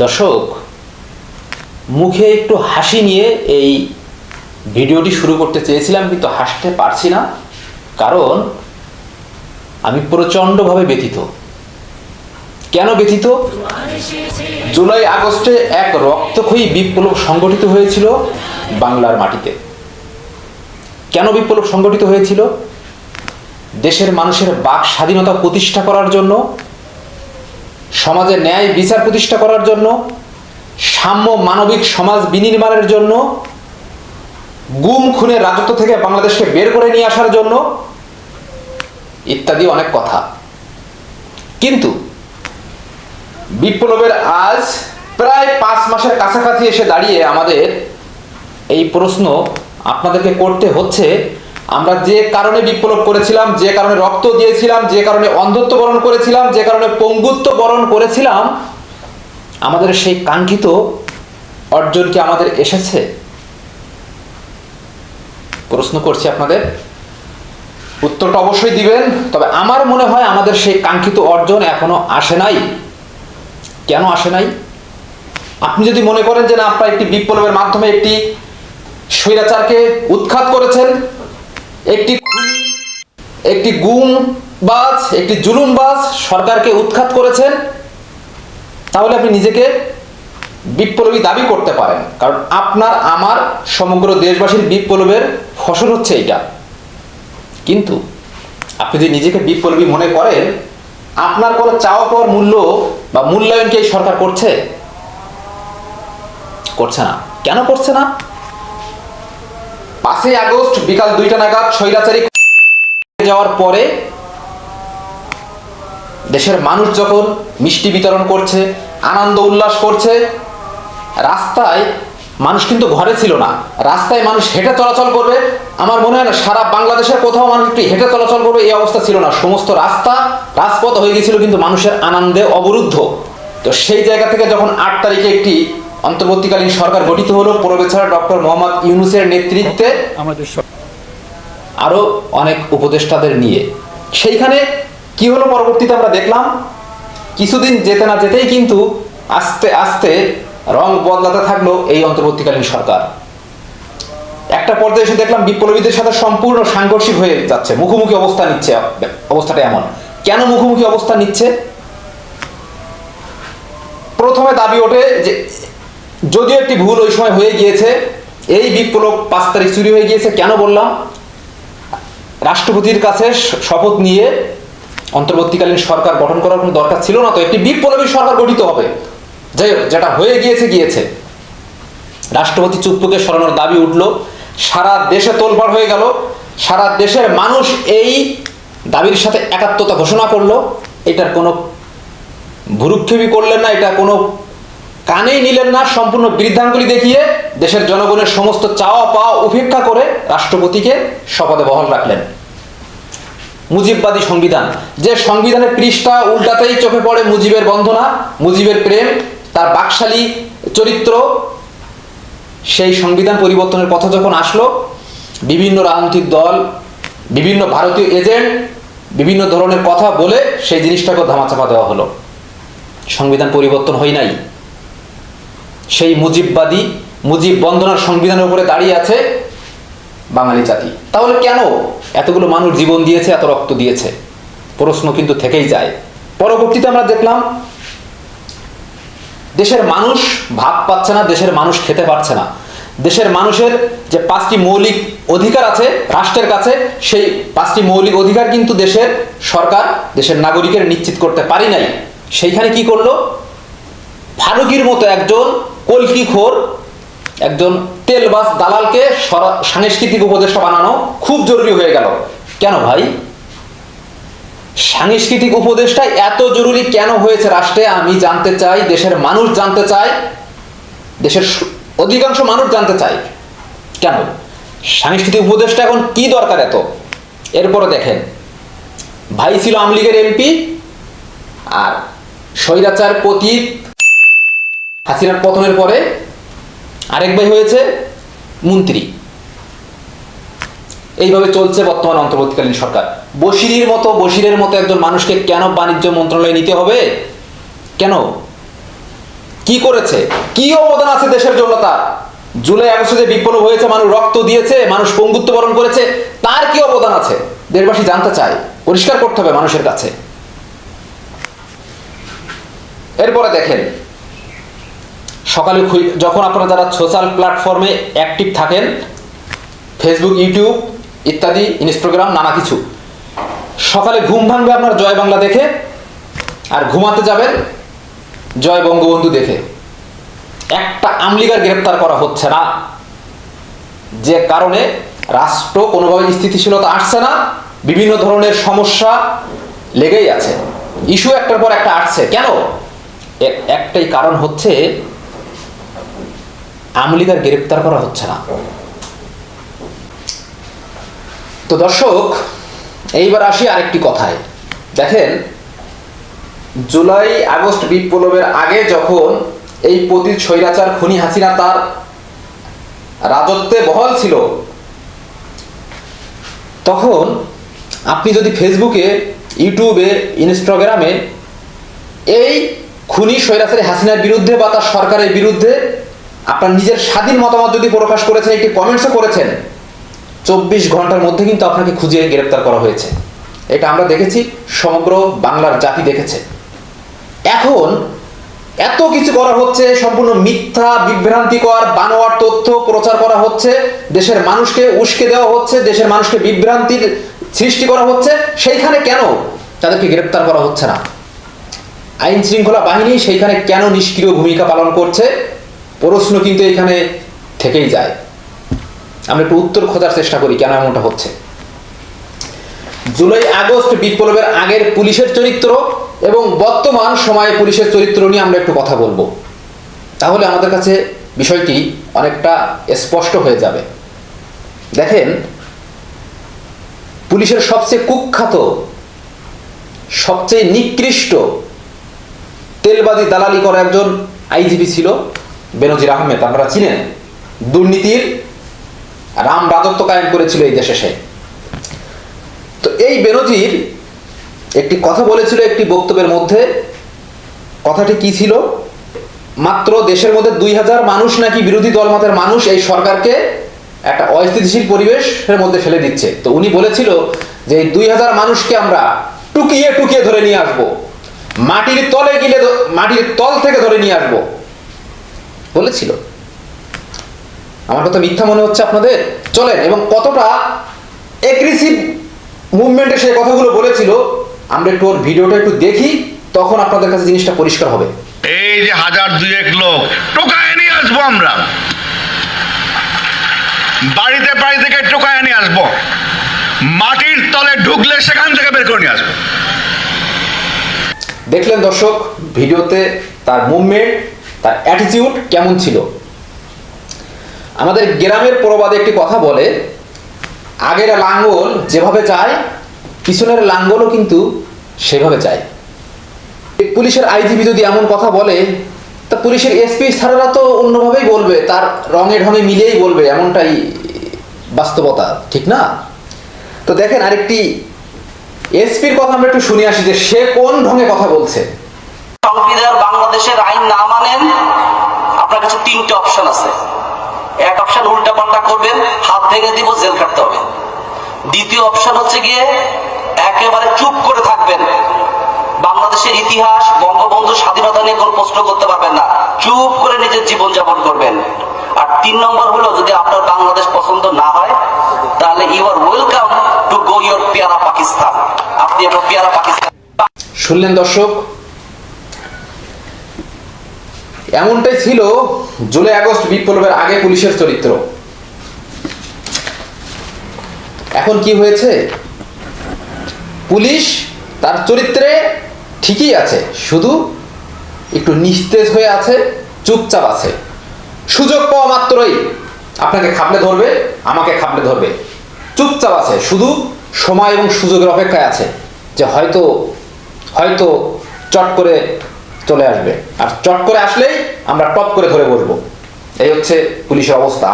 দর্শক, মুখে একটু হাসি নিয়ে এই ভিডিওটি শুরু করতে চেয়েছিলাম, কিন্তু হাসতে পারছি না, কারণ আমি প্রচণ্ডভাবে ব্যথিত। কেন ব্যথিত? জুলাই আগস্টে এক রক্তক্ষয়ী বিপ্লব সংগঠিত হয়েছিল বাংলার মাটিতে। কেন বিপ্লব সংগঠিত হয়েছিল? দেশের মানুষের বাক স্বাধীনতা প্রতিষ্ঠা করার জন্য, সমাজে ন্যায় বিচার প্রতিষ্ঠা করার জন্য, সাম্য মানবিক সমাজ বিনির্মাণের জন্য, গুম খুনের রাজত্ব থেকে বাংলাদেশকে বের করে নিয়ে আসার জন্য, ইত্যাদি অনেক কথা। কিন্তু বিপ্লবের আজ প্রায় 5 মাসের কাছাকাছি এসে দাঁড়িয়ে আমাদের এই প্রশ্ন আপনাদেরকে করতে হচ্ছে, আমরা যে কারণে বিপ্লব করেছিলাম, যে কারণে রক্ত দিয়েছিলাম, যে কারণে অন্ধত্ব বরণ করেছিলাম, যে কারণে পঙ্গুত্ব বরণ করেছিলাম, আমাদের সেই কাঙ্ক্ষিত অর্জন কি আমাদের এসেছে? প্রশ্ন করছি আপনাদের, উত্তরটা অবশ্যই দিবেন। তবে আমার মনে হয় আমাদের সেই কাঙ্ক্ষিত অর্জন এখনো আসে নাই। কেন আসে নাই? আপনি যদি মনে করেন যে না, আপনারা একটি বিপ্লবের মাধ্যমে একটি স্বৈরাচারকে উৎখাত করেছেন, একটি খুনি, একটি গুমবাজ, একটি জুলুমবাজ সরকারকে উৎখাত করেছেন, তাহলে আপনি নিজেকে বিপ্লবী দাবি করতে পারেন। কারণ আপনার আমার সমগ্র দেশবাসীর বিপ্লবের ফসল হচ্ছে এইটা। কিন্তু আপনি যদি নিজেকে বিপ্লবী মনে করেন, আপনার কোনো চাওয়া পাওয়ার মূল্য বা মূল্যায়ন কি এই সরকার করছে? করছে না। কেন করছে না? 5ই আগস্ট বিকাল 2টা নাগাদ স্বৈরাচারী যাওয়ার পরে দেশের মানুষ যখন মিষ্টি বিতরণ করছে, আনন্দ উল্লাস করছে, রাস্তায় মানুষ কিন্তু ঘরে ছিল না, রাস্তায় মানুষ হেঁটে চলাচল করবে, আমার মনে হয় না সারা বাংলাদেশের কোথাও মানুষ একটু হেঁটে চলাচল করবে এই অবস্থা ছিল না। সমস্ত রাজপথ হয়ে গেছিল কিন্তু মানুষের আনন্দে অবরুদ্ধ। তো সেই জায়গা থেকে যখন 8 তারিখে একটি অন্তর্বর্তীকালীন সরকার গঠিত হলো, প্রফেসর ডক্টর মোহাম্মদ ইউনূসের নেতৃত্বে, আরো অনেক উপদেষ্টাদের নিয়ে, সেইখানে কি হলো পরবর্তীতে আমরা দেখলাম, কিছুদিন যেতে না যেতেই কিন্তু আস্তে আস্তে রং বদলাতে থাকলো এই অন্তর্বর্তীকালীন সরকার। একটা পর্যায়ে এসে দেখলাম বিপ্লবীদের সাথে সম্পূর্ণ সাংঘর্ষিক হয়ে যাচ্ছে, মুখোমুখি অবস্থা নিচ্ছে। অবস্থাটা এমন কেন মুখোমুখি অবস্থা নিচ্ছে? প্রথমে দাবি ওঠে যে যদিও একটি ভুল ওই সময় হয়ে গিয়েছে, এই বিপ্লব 5 তারিখ চুরি হয়ে গিয়েছে। কেন বললাম? রাষ্ট্রপতির কাছে শপথ নিয়ে অন্তর্বর্তীকালীন সরকার গঠন করার কোনো দরকার ছিল না, তো একটি বিপ্লবী সরকার গঠিত হবে। যাই হোক, যেটা হয়ে গিয়েছে গিয়েছে। রাষ্ট্রপতি চুপ্পুকে সরানোর দাবি উঠলো, সারা দেশে তোলপাড় হয়ে গেল, সারা দেশের মানুষ এই দাবির সাথে একাত্মতা ঘোষণা করলো। এটার কোনো ভুরুক্ষেপই করলেন না, এটা কোনো কানেই নিলেন না, সম্পূর্ণ বৃদ্ধাঙ্গুলি দেখিয়ে দেশের জনগণের সমস্ত চাওয়া পাওয়া উপেক্ষা করে রাষ্ট্রপতিকে শপথে বহাল রাখলেন। মুজিববাদী সংবিধান, যে সংবিধানের পৃষ্ঠা উল্টাতেই চোখে পড়ে মুজিবের বন্দনা, মুজিবের প্রেম, তার বাকশালী চরিত্র, সেই সংবিধান পরিবর্তনের কথা যখন আসলো, বিভিন্ন রাজনৈতিক দল, বিভিন্ন ভারতীয় এজেন্ট বিভিন্ন ধরনের কথা বলে সেই জিনিসটাকে ধামাচাপা দেওয়া হলো। সংবিধান পরিবর্তন হয় নাই। সেই মুজিববাদী, মুজিব বন্দনার সংবিধানের উপরে দাঁড়িয়ে আছে বাঙালি জাতি। তাহলে কেন এতগুলো মানুষ জীবন দিয়েছে, এত রক্ত দিয়েছে? প্রশ্ন কিন্তু থেকেই যায়। পরবর্তীতে আমরা দেখলাম দেশের মানুষ ভাত পাচ্ছে না, দেশের মানুষ খেতে পারছে না। দেশের মানুষের যে 5টি মৌলিক অধিকার আছে রাষ্ট্রের কাছে, সেই 5টি মৌলিক অধিকার কিন্তু দেশের সরকার দেশের নাগরিকের নিশ্চিত করতে পারি নাই। সেইখানে কি করলো? ফারুকির মতো একজন কলকিখোর, একজন তেলবাজ দালালকে সাংস্কৃতিক উপদেষ্টা বানানো খুব জরুরি হয়ে গেল। কেন ভাই? সাংস্কৃতিক উপদেষ্টা এত জরুরি কেন হয়েছে রাষ্ট্রে? আমি জানতে চাই, দেশের মানুষ জানতে চায়, দেশের অধিকাংশ মানুষ জানতে চায় কেন সাংস্কৃতিক উপদেষ্টা এখন কি দরকার এত? এরপরে দেখেন, ভাই ছিল আওয়ামী লীগের এমপি, আর স্বৈরাচার পতীত হাসিনার পতনের পরে আরেক ভাই হয়েছে মন্ত্রী। এইভাবে চলছে বর্তমান অন্তর্বর্তীকালীন সরকার। বশিরের মতো একজন মানুষকে কেন বাণিজ্য মন্ত্রণালয়ে নিতে হবে? কেন? কি করেছে, কি অবদান আছে দেশের জন্য তার? জুলাই আগস্টে যে বিপ্লব হয়েছে, মানুষ রক্ত দিয়েছে, মানুষ পঙ্গুত্ব বরণ করেছে, তার কি অবদান আছে দেশবাসী জানতে চায়, পরিষ্কার করতে হবে মানুষের কাছে। এরপরে দেখেন, সকালে যখন আপনারা যারা সোশ্যাল প্ল্যাটফর্মে অ্যাক্টিভ থাকেন, ফেসবুক, ইউটিউব ইত্যাদি, ইনস্টাগ্রাম, নানা কিছু, সকালে ঘুম ভাঙবে আপনার জয় বাংলা দেখে, আর ঘুমাতে যাবেন জয় বঙ্গবন্ধু দেখে। একটা আমলিগার গ্রেপ্তার করা হচ্ছে না, যে কারণে রাষ্ট্র কোনোভাবে স্থিতিশীলতা আসছে না, বিভিন্ন ধরনের সমস্যা লেগেই আছে, ইস্যু একটার পর একটা আসছে। কেন? একটাই কারণ হচ্ছে আমলিগার গ্রেপ্তার করা হচ্ছে না। তো দর্শক, এইবার আসি আরেকটি কথায়। দেখেন, জুলাই আগস্ট বিপ্লবের আগে যখন এই পতিত স্বৈরাচার খুনি হাসিনা তার রাজত্বে বহাল ছিল, তখন আপনি যদি ফেসবুকে, ইউটিউবে, ইনস্টাগ্রামে এই খুনি স্বৈরাচারী হাসিনার বিরুদ্ধে বা তার সরকারের বিরুদ্ধে আপনার নিজের স্বাধীন মতামত যদি প্রকাশ করেছেন, একটি কমেন্টসও করেছেন, 24 ঘন্টার মধ্যে কিন্তু আপনাকে খুঁজে গ্রেপ্তার করা হয়েছে। এটা আমরা দেখেছি, সমগ্র বাংলার জাতি দেখেছে। এখন এত কিছু করা হচ্ছে, সম্পূর্ণ মিথ্যা, বিভ্রান্তিকর, বানোয়ার তথ্য প্রচার করা হচ্ছে, দেশের মানুষকে উস্কে দেওয়া হচ্ছে, দেশের মানুষকে বিভ্রান্তির সৃষ্টি করা হচ্ছে। সেইখানে কেন তাদেরকে গ্রেপ্তার করা হচ্ছে না? আইন শৃঙ্খলা বাহিনী সেইখানে কেন নিষ্ক্রিয় ভূমিকা পালন করছে? প্রশ্ন কিন্তু এখানে থেকেই যায়। আমরা একটু উত্তর খোঁজার চেষ্টা করি কেন এমনটা হচ্ছে। জুলাই আগস্ট বিপ্লবের আগের পুলিশের চরিত্র এবং বর্তমান সময়ে পুলিশের চরিত্র নিয়ে আমরা একটু কথা বলবো, তাহলে আমাদের কাছে বিষয়টি অনেকটা স্পষ্ট হয়ে যাবে। দেখেন, পুলিশের সবচেয়ে কুখ্যাত, সবচেয়ে নিকৃষ্ট তেলবাজি দালালি করা একজন আইজিপি ছিল বেনজির আহমেদ। আপনারা চিনেন, দুর্নীতির রাম রাজত্ব কায়েম করেছিল এই দেশে সে। তো এই বেনজির একটি কথা বলেছিল একটি বক্তব্যের মধ্যে। কথাটি কি ছিল? মাত্র দেশের মধ্যে 2000 মানুষ নাকি বিরোধী দলমতের মানুষ এই সরকারকে একটা অস্থিতিশীল পরিবেশের মধ্যে ফেলে দিচ্ছে। তো উনি বলেছিল যে এই 2000 মানুষকে আমরা টুকিয়ে টুকিয়ে ধরে নিয়ে আসবো, মাটির তলে গিলে, মাটির তল থেকে ধরে নিয়ে আসবো বলেছিল। আমার কথা মিথ্যা মনে হচ্ছে আপনাদের? চলেন, এবং কতটা এগ্রেসিভ মুভমেন্টে সেই কথাগুলো বলেছিল আমরা একটু ওর ভিডিওটা একটু দেখি, তখন আপনাদের কাছে জিনিসটা পরিষ্কার হবে। এই যে 1000-2000 লোক টোকায় নিয়ে আসবো, আমরা বাড়িতে বাড়ি থেকে টোকায় নিয়ে আসবো, মাটির তলে ঢুকলে সেখান থেকে বের করে নিয়ে আসবো। দেখলেন দর্শক ভিডিওতে তার মুভমেন্ট, তার অ্যাটিটিউড কেমন ছিল। আমাদের গ্রামের প্রবাদে একটি কথা বলে, আগের লাঙ্গল যেভাবে যায় পিছনের লাঙ্গলও কিন্তু সেভাবে যায়। পুলিশের আইজিপি যদি এমন কথা বলে, তা পুলিশের এসপি স্যারেরা তো অন্যভাবেই বলবে, তার রঙে ঢঙে মিলিয়েই বলবে, এমনটাই বাস্তবতা, ঠিক না? তো দেখেন, আরেকটি এসপির কথা আমরা একটু শুনে আসি যে সে কোন ঢঙে কথা বলছে। সংবিধান বাংলাদেশের আইন না মানেন, আপনার কাছে 3টে অপশন আছে। এক অপশন উল্টা পাল্টা করবেন, হাত ভেঙে দিব, জেল কাটতে হবে। দ্বিতীয় অপশন হচ্ছে গিয়ে একেবারে চুপ করে থাকবেন, বাংলাদেশের ইতিহাস, বঙ্গবন্ধু স্বাধীনতা নিয়ে কোনো প্রশ্ন করতে পারবেন না, চুপ করে নিজের জীবন যাপন করবেন। আর 3 নম্বর হলো, যদি আপনার বাংলাদেশ পছন্দ না হয় তাহলে you are welcome to go your পেয়ারা পাকিস্তান। আপনি আপনার পেয়ারা পাকিস্তান। শুনলেন দর্শক, এমনটাই ছিল জুলাই আগস্ট বিপ্লবের আগে পুলিশের চরিত্র। এখন কি হয়েছে? পুলিশ তার চরিত্রে ঠিকই আছে, শুধু একটু নিস্তেজ হয়ে আছে, চুপচাপ আছে। সুযোগ পাওয়া মাত্রই আপনাকে খাপলে ধরবে, আমাকে খাপলে ধরবে। চুপচাপ আছে, শুধু সময় এবং সুযোগের অপেক্ষায় আছে যে হয়তো হয়তো চট করে চলে আসবে, আর চট করে আসলেই আমরা টপ করে ধরে বসবো। এই হচ্ছে পুলিশের অবস্থা।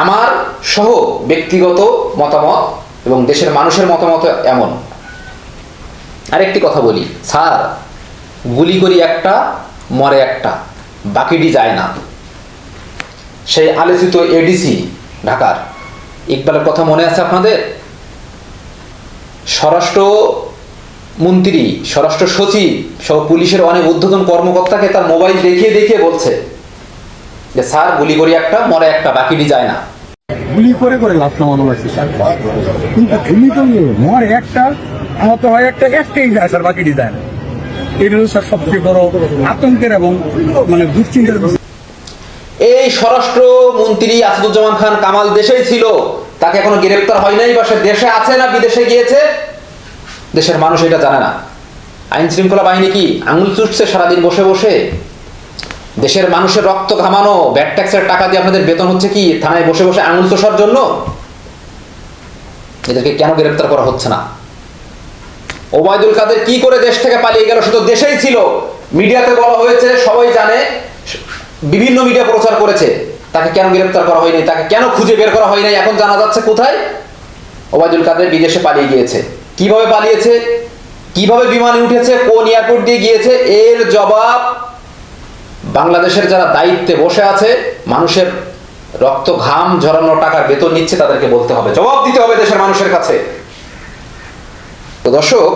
আমার সহ ব্যক্তিগত মতামত এবং দেশের মানুষের মতামত এমন। আরেকটি কথা বলি, স্যার, গুলি করি একটা, মরে একটা। বাকিটি যায় না। সেই আলোচিত এডিসি ঢাকার ইকবালের কথা মনে আছে আপনাদের? স্বরাষ্ট্র মন্ত্রী, স্বরাষ্ট্র সচিব সহ পুলিশের অনেক ঊর্ধ্বতন কর্মকর্তাকে তার মোবাইল দেখিয়ে দেখিয়ে বলছে যে স্যার গুলি করি একটা, মরে একটা, বাকিটি যায় না। গুলি করে করে লাভ নামানো লাগছে স্যার, কিন্তু গুলি তো মর একটা, আহত হয় একটা, একটাই যায় স্যার, বাকিটি যায় না। এটা হলো স্যার সবচেয়ে বড় আতঙ্কের এবং মানে দুশ্চিন্তার বিষয়। এই স্বরাষ্ট্র মন্ত্রী আসাদুজ্জামান খান কামাল দেশেই ছিল, তাকে এখনো গ্রেপ্তার হয় নাই, বা সে দেশে আছে না বিদেশে গিয়েছে দেশের মানুষ এটা জানে না। আইন শৃঙ্খলা বাহিনী কি আঙুল চুষছে সারাদিন বসে বসে? দেশের মানুষের রক্ত ঘামানো, ব্যাট ট্যাক্সের টাকা দিয়ে আপনাদের বেতন হচ্ছে কি থানায় বসে বসে আঙুল চষার জন্য? এদেরকে কেন গ্রেপ্তার করা হচ্ছে না? ওবায়দুল কাদের কি করে দেশ থেকে পালিয়ে গেল? সে তো দেশেই ছিল, মিডিয়াতে বলা হয়েছে, সবাই জানে, বিভিন্ন মিডিয়া প্রচার করেছে। তাকে কেন গ্রেপ্তার করা হয়নি? তাকে কেন খুঁজে বের করা হয়নি? এখন জানা যাচ্ছে কোথায় ওবায়দুল কাদের বিদেশে পালিয়ে গিয়েছে। কিভাবে পালিয়েছে, কিভাবে বিমানে উঠেছে, কোন এয়ারপোর্ট দিয়ে গিয়েছে, এর জবাব বাংলাদেশের যারা দায়িত্বে বসে আছে, মানুষের রক্ত ঘাম ঝরানো টাকার বেতন নিচ্ছে, তাদেরকে বলতে হবে, জবাব দিতে হবে দেশের মানুষের কাছে। তো দর্শক,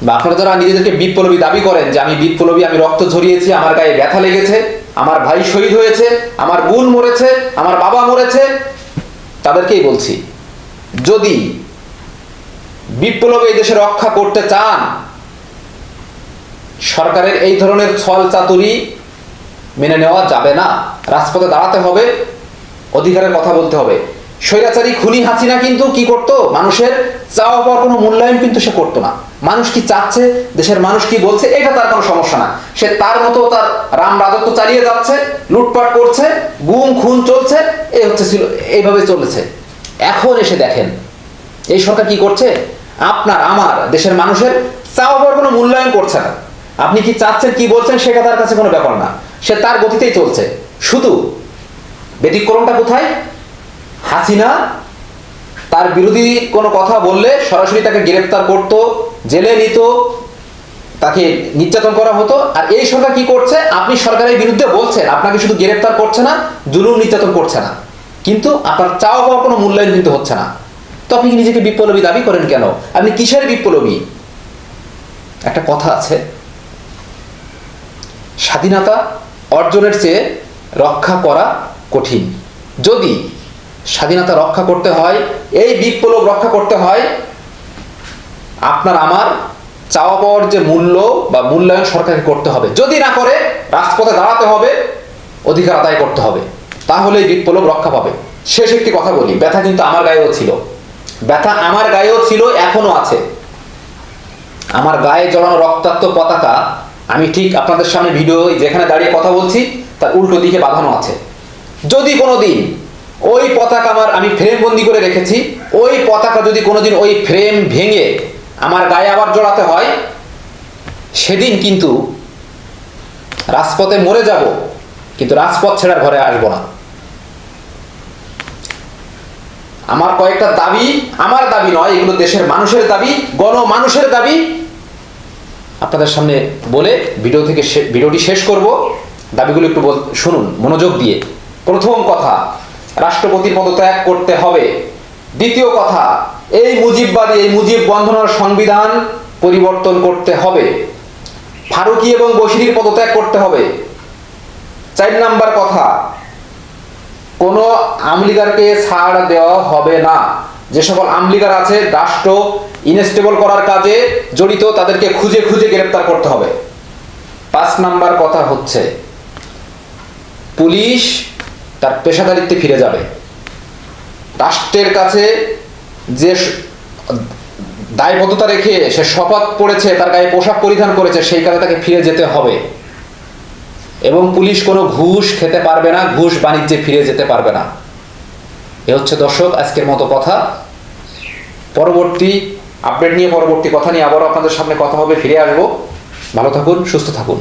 বা আপনারা যারা নিজেদেরকে বিপ্লবী দাবি করেন যে আমি বিপ্লবী, আমি রক্ত ঝরিয়েছি, আমার গায়ে ব্যথা লেগেছে, আমার ভাই শহীদ হয়েছে, আমার বোন মরেছে, আমার বাবা মরেছে, তাদেরকেই বলছি, যদি বিপ্লবী এই দেশে রক্ষা করতে চান, সরকারের এই ধরনের ছল চাতুরি মেনে নেওয়া যাবে না। রাজপথে দাঁড়াতে হবে, অধিকারের কথা বলতে হবে। স্বৈরাচারী খুনি হাসিনা কিন্তু কি করতো? মানুষের চাওয়া পাওয়ার কোনো মূল্যায়ন কিন্তু সে করতো না। মানুষ কি চাচ্ছে, দেশের মানুষ কি বলছে, এটা তার কোনো সমস্যা না। সে তার মতো তার রাম রাজত্ব চালিয়ে যাচ্ছে, লুটপাট করছে, গুম খুন চলছে, এই হচ্ছে ছিল, এইভাবে চলেছে। এখন এসে দেখেন এই সরকার কি করছে? আপনার আমার দেশের মানুষের চাওয়া পাওয়ার কোনো মূল্যায়ন করছে না। আপনি কি চাচ্ছেন, কি বলছেন, সেটা তার কাছে কোনো ব্যাপার না। সে তার গতিতেই চলছে। শুধু ব্যতিক্রমটা কোথায়? হাসিনা তার বিরোধী কোনো কথা বললে সরাসরি তাকে গ্রেফতার করতো, জেলে নিত, তাকে নির্যাতন করা হতো। আর এই সরকার কি করছে? আপনি সরকারের বিরুদ্ধে বলছেন, আপনাকে শুধু গ্রেফতার করছে না, জুলুম নির্যাতন করছে না, কিন্তু আপনার চাওয়া পাওয়ার কোনো মূল্যায়ন কিন্তু হচ্ছে না। তো আপনি নিজেকে বিপ্লবী দাবি করেন কেন? আপনি কিসের বিপ্লবী? একটা কথা আছে, স্বাধীনতা অর্জনের চেয়ে রক্ষা করা কঠিন। যদি স্বাধীনতা রক্ষা করতে হয়, এই বিপ্লব রক্ষা করতে হয়, আপনার আমার চাওয়া পাওয়ার যে মূল্য বা মূল্যায়ন সরকারকে করতে হবে। যদি না করে, রাজপথে দাঁড়াতে হবে, অধিকার আদায় করতে হবে, তাহলে এই বিপ্লব রক্ষা পাবে। শেষ একটি কথা বলি, ব্যথা কিন্তু আমার গায়েও ছিল, ব্যথা আমার গায়েও ছিল, এখনো আছে। আমার গায়ে জড়ানো রক্তাক্ত পতাকা আমি ঠিক আপনাদের সামনে ভিডিও যেখানে দাঁড়িয়ে কথা বলছি তার উল্টো দিকে বাঁধানো আছে। যদি কোনোদিন ওই পতাকা আমি ফ্রেম বন্দি করে রেখেছি, ওই পতাকা যদি কোনোদিন ওই ফ্রেম ভেঙে আমার গায়ে আবার জড়াতে হয়, সেদিন কিন্তু রাজপথে মরে যাব, কিন্তু রাজপথ ছেড়ার ঘরে আসবো না। আমার কয়েকটা দাবি, আমার দাবি নয়, এগুলো দেশের মানুষের দাবি, গণমানুষের দাবি, আপনাদের সামনে বলে ভিডিওটি শেষ করব। দাবিগুলো একটু শুনুন মনোযোগ দিয়ে। প্রথম কথা, রাষ্ট্রপতির পদত্যাগ করতে হবে। দ্বিতীয় কথা, এই মুজিববাদী, এই মুজিব বন্ধনার সংবিধান পরিবর্তন করতে হবে। ফারুকী এবং বশিরের পদত্যাগ করতে হবে। 4 নাম্বার কথা, কোনো আমলিগারকে ছাড় দেওয়া হবে না। যে সকল আমলিগার আছে রাষ্ট্র ইনস্টেবল করার কাজে জড়িত, তাদেরকে খুঁজে খুঁজে গ্রেফতার করতে হবে। 5 নাম্বার কথা হচ্ছে, পুলিশ তার পেশাদারিত্বে ফিরে যাবে। রাষ্ট্রের কাছে যে দায়বদ্ধতা রেখে সে শপথ পড়েছে, তার গায়ে পোশাক পরিধান করেছে, সেই কাজে তাকে ফিরে যেতে হবে। এবং পুলিশ কোনো ঘুষ খেতে পারবে না, ঘুষ বাণিজ্যে ফিরে যেতে পারবে না। এ হচ্ছে দর্শক আজকের মতো কথা। পরবর্তী আপডেট নিয়ে, পরবর্তী কথা নিয়ে আবারও আপনাদের সামনে কথা হবে, ফিরে আসবো। ভালো থাকুন, সুস্থ থাকুন।